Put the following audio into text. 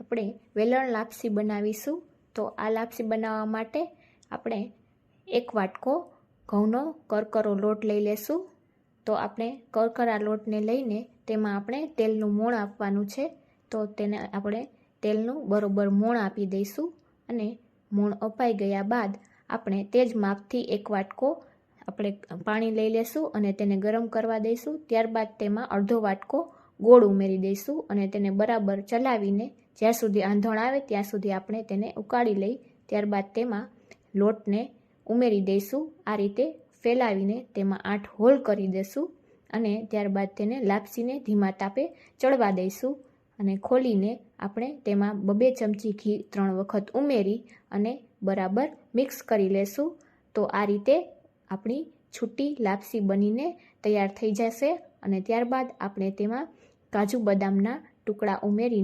આપણે વેલણ લાપસી બનાવીશું। તો આ લાપસી બનાવવા માટે આપણે 1 વાટકો ઘઉંનો કરકરો લોટ લઈ લેશું। તો આપણે કરકરા લોટને લઈને તેમાં આપણે તેલનું મોણ આપવાનું છે। તો તેને આપણે તેલનું બરોબર મોણ આપી દઈશું અને મોણ અપાઈ ગયા બાદ આપણે તે જ માપથી 1 વાટકો આપણે પાણી લઈ લેશું અને તેને ગરમ કરવા દઈશું। ત્યારબાદ તેમાં અડધો વાટકો ગોળ ઉમેરી દઈશું અને તેને બરાબર ચલાવીને જ્યાં સુધી આંધણ આવે ત્યાં સુધી આપણે તેને ઉકાળી લઈ ત્યારબાદ તેમાં લોટને ઉમેરી દઈશું। આ રીતે ફેલાવીને તેમાં 8 હોલ કરી દઈશું અને ત્યારબાદ તેને લાપસીને ધીમા તાપે ચડવા દઈશું અને ખોલીને આપણે તેમાં 2 ચમચી ઘી 3 વખત ઉમેરી અને બરાબર મિક્સ કરી લેશું। તો આ રીતે આપણી છૂટી લાપસી બનીને તૈયાર થઈ જશે અને ત્યારબાદ આપણે તેમાં કાજુ બદામના ટુકડા ઉમેરી